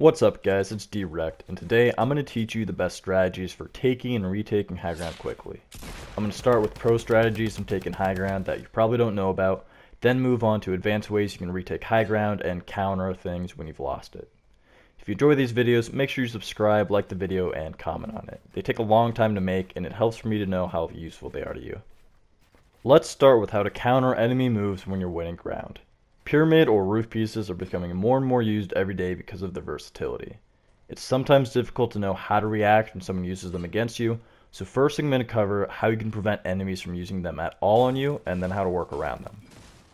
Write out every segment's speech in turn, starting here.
What's up guys, it's DWrecked, and today I'm going to teach you the best strategies for taking and retaking high ground quickly. I'm going to start with pro strategies from taking high ground that you probably don't know about, then move on to advanced ways you can retake high ground and counter things when you've lost it. If you enjoy these videos, make sure you subscribe, like the video, and comment on it. They take a long time to make, and it helps for me to know how useful they are to you. Let's start with how to counter enemy moves when you're winning ground. Pyramid or roof pieces are becoming more and more used every day because of their versatility. It's sometimes difficult to know how to react when someone uses them against you, so first I'm going to cover how you can prevent enemies from using them at all on you, and then how to work around them.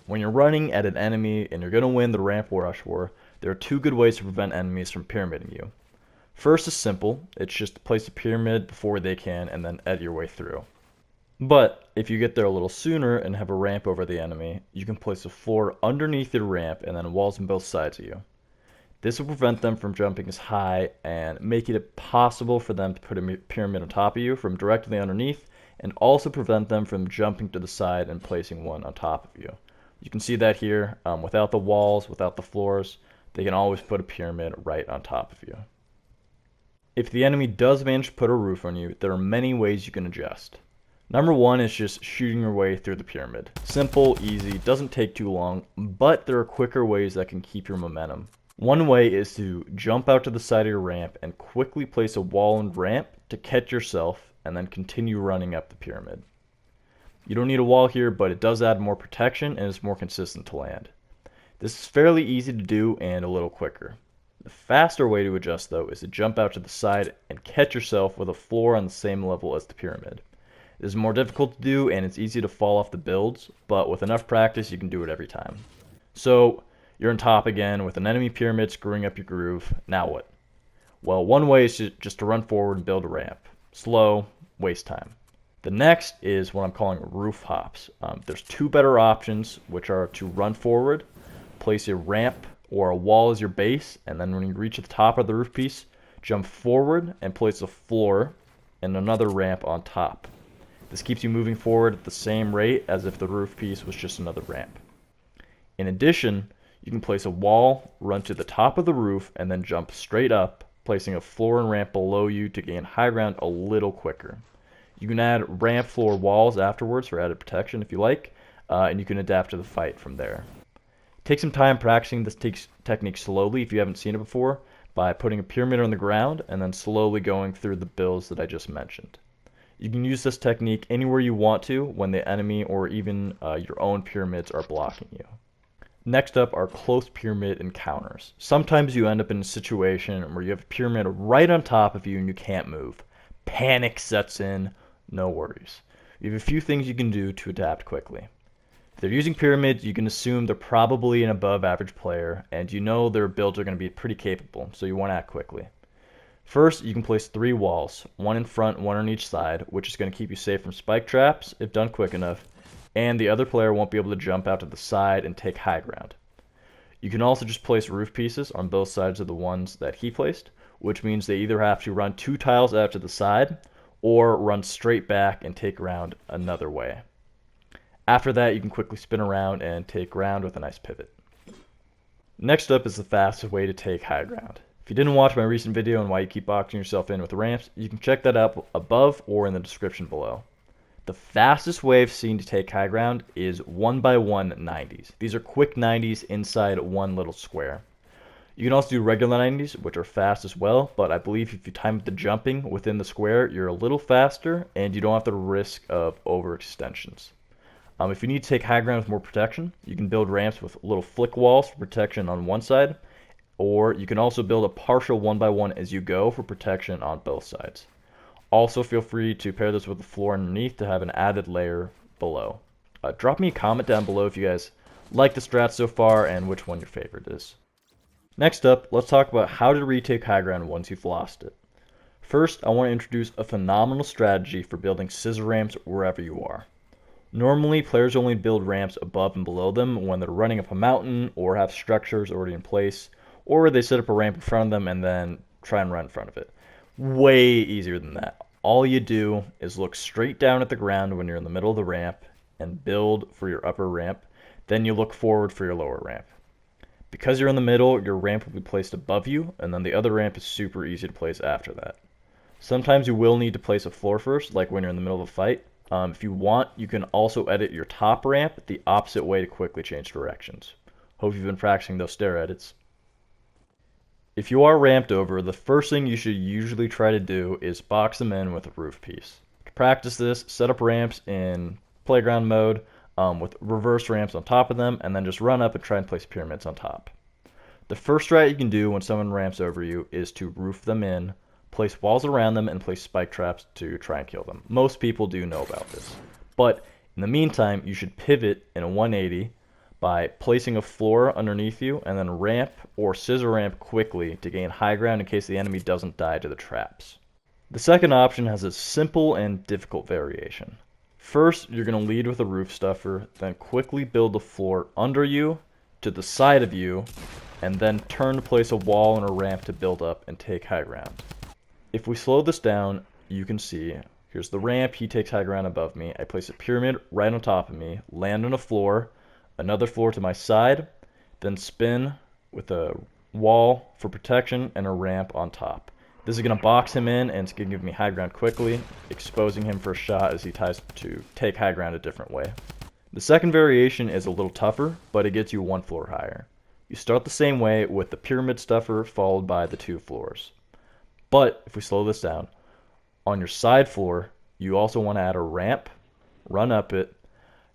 When you're running at an enemy and you're going to win the ramp rush war, there are two good ways to prevent enemies from pyramiding you. First is simple, it's just to place a pyramid before they can and then edge your way through. But if you get there a little sooner and have a ramp over the enemy, you can place a floor underneath your ramp and then walls on both sides of you. This will prevent them from jumping as high and make it possible for them to put a pyramid on top of you from directly underneath, and also prevent them from jumping to the side and placing one on top of you. You can see that here, without the walls, without the floors, they can always put a pyramid right on top of you. If the enemy does manage to put a roof on you, there are many ways you can adjust. Number one is just shooting your way through the pyramid. Simple, easy, doesn't take too long, but there are quicker ways that can keep your momentum. One way is to jump out to the side of your ramp and quickly place a wall and ramp to catch yourself and then continue running up the pyramid. You don't need a wall here, but it does add more protection and is more consistent to land. This is fairly easy to do and a little quicker. The faster way to adjust though is to jump out to the side and catch yourself with a floor on the same level as the pyramid. It is more difficult to do and it's easy to fall off the builds, but with enough practice you can do it every time. So you're on top again with an enemy pyramid screwing up your groove. Now what? Well, one way is just to run forward and build a ramp. Slow, waste time. The next is what I'm calling roof hops. There's two better options, which are to run forward, place a ramp or a wall as your base, and then when you reach the top of the roof piece, jump forward and place a floor and another ramp on top. This keeps you moving forward at the same rate as if the roof piece was just another ramp. In addition, you can place a wall, run to the top of the roof, and then jump straight up, placing a floor and ramp below you to gain high ground a little quicker. You can add ramp, floor, walls afterwards for added protection if you like, and you can adapt to the fight from there. Take some time practicing this technique slowly if you haven't seen it before, by putting a pyramid on the ground and then slowly going through the builds that I just mentioned. You can use this technique anywhere you want to when the enemy or even your own pyramids are blocking you. Next up are close pyramid encounters. Sometimes you end up in a situation where you have a pyramid right on top of you and you can't move. Panic sets in, no worries. You have a few things you can do to adapt quickly. If they're using pyramids, you can assume they're probably an above average player and you know their builds are going to be pretty capable, so you want to act quickly. First, you can place 3 walls, one in front, one on each side, which is going to keep you safe from spike traps if done quick enough, and the other player won't be able to jump out to the side and take high ground. You can also just place roof pieces on both sides of the ones that he placed, which means they either have to run 2 tiles out to the side or run straight back and take ground another way. After that, you can quickly spin around and take ground with a nice pivot. Next up is the fastest way to take high ground. If you didn't watch my recent video on why you keep boxing yourself in with ramps, you can check that out above or in the description below. The fastest way I've seen to take high ground is 1x1 90s. These are quick 90s inside one little square. You can also do regular 90s, which are fast as well, but I believe if you time the jumping within the square, you're a little faster and you don't have the risk of overextensions. If you need to take high ground with more protection, you can build ramps with little flick walls for protection on one side, or you can also build a partial 1x1 as you go for protection on both sides. Also feel free to pair this with the floor underneath to have an added layer below. Drop me a comment down below if you guys like the strat so far and which one your favorite is. Next up, let's talk about how to retake high ground once you've lost it. First, I want to introduce a phenomenal strategy for building scissor ramps wherever you are. Normally, players only build ramps above and below them when they're running up a mountain or have structures already in place, or they set up a ramp in front of them and then try and run in front of it. Way easier than that. All you do is look straight down at the ground when you're in the middle of the ramp and build for your upper ramp, then you look forward for your lower ramp. Because you're in the middle, your ramp will be placed above you, and then the other ramp is super easy to place after that. Sometimes you will need to place a floor first, like when you're in the middle of a fight. If you want, you can also edit your top ramp the opposite way to quickly change directions. Hope you've been practicing those stair edits. If you are ramped over, the first thing you should usually try to do is box them in with a roof piece. To practice this, set up ramps in playground mode with reverse ramps on top of them, and then just run up and try and place pyramids on top. The first strat you can do when someone ramps over you is to roof them in, place walls around them, and place spike traps to try and kill them. Most people do know about this. But in the meantime, you should pivot in a 180 by placing a floor underneath you and then ramp or scissor ramp quickly to gain high ground in case the enemy doesn't die to the traps. The second option has a simple and difficult variation. First, you're going to lead with a roof stuffer, then quickly build the floor under you, to the side of you, and then turn to place a wall and a ramp to build up and take high ground. If we slow this down, you can see, here's the ramp, he takes high ground above me, I place a pyramid right on top of me, land on a floor, another floor to my side, then spin with a wall for protection and a ramp on top. This is going to box him in and it's going to give me high ground quickly, exposing him for a shot as he tries to take high ground a different way. The second variation is a little tougher, but it gets you one floor higher. You start the same way with the pyramid stuffer followed by the 2 floors. But if we slow this down, on your side floor, you also want to add a ramp, run up it,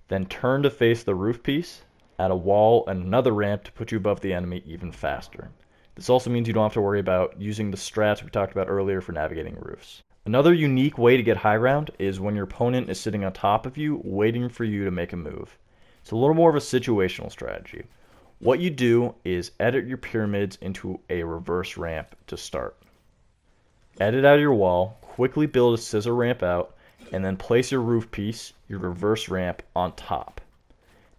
then turn to face the roof piece, add a wall and another ramp to put you above the enemy even faster. This also means you don't have to worry about using the strats we talked about earlier for navigating roofs. Another unique way to get high ground is when your opponent is sitting on top of you, waiting for you to make a move. It's a little more of a situational strategy. What you do is edit your pyramids into a reverse ramp to start. Edit out your wall, quickly build a scissor ramp out, and then place your roof piece, your reverse ramp, on top.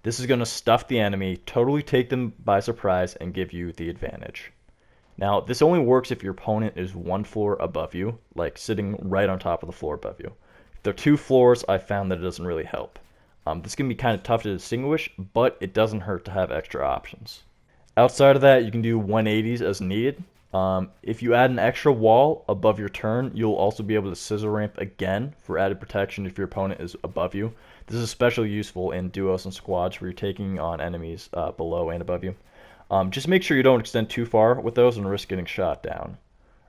This is going to stuff the enemy, totally take them by surprise, and give you the advantage. Now, this only works if your opponent is 1 floor above you, like sitting right on top of the floor above you. If there are 2 floors, I found that it doesn't really help. This can be kind of tough to distinguish, but it doesn't hurt to have extra options. Outside of that, you can do 180s as needed. If you add an extra wall above your turn, you'll also be able to scissor ramp again for added protection if your opponent is above you. This is especially useful in duos and squads where you're taking on enemies below and above you. Just make sure you don't extend too far with those and risk getting shot down.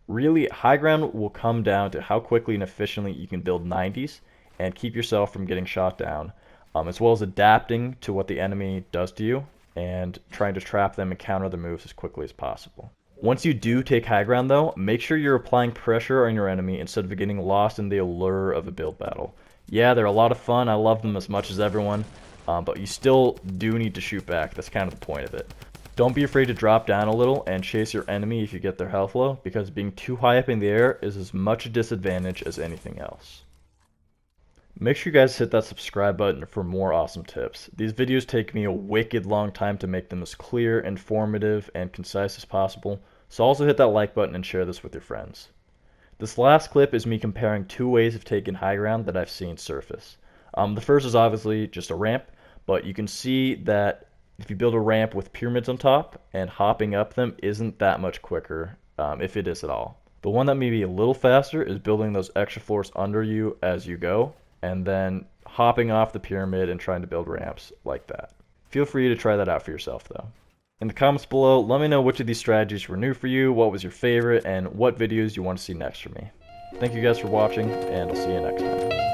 Really, high ground will come down to how quickly and efficiently you can build 90s and keep yourself from getting shot down, as well as adapting to what the enemy does to you and trying to trap them and counter their moves as quickly as possible. Once you do take high ground though, make sure you're applying pressure on your enemy instead of getting lost in the allure of a build battle. Yeah, they're a lot of fun, I love them as much as everyone, but you still do need to shoot back, that's kind of the point of it. Don't be afraid to drop down a little and chase your enemy if you get their health low, because being too high up in the air is as much a disadvantage as anything else. Make sure you guys hit that subscribe button for more awesome tips. These videos take me a wicked long time to make them as clear, informative, and concise as possible, so also hit that like button and share this with your friends. This last clip is me comparing 2 ways of taking high ground that I've seen surface. The first is obviously just a ramp, but you can see that if you build a ramp with pyramids on top and hopping up them isn't that much quicker, if it is at all. The one that may be a little faster is building those extra floors under you as you go, and then hopping off the pyramid and trying to build ramps like that. Feel free to try that out for yourself though. In the comments below, let me know which of these strategies were new for you, what was your favorite, and what videos you want to see next from me. Thank you guys for watching, and I'll see you next time.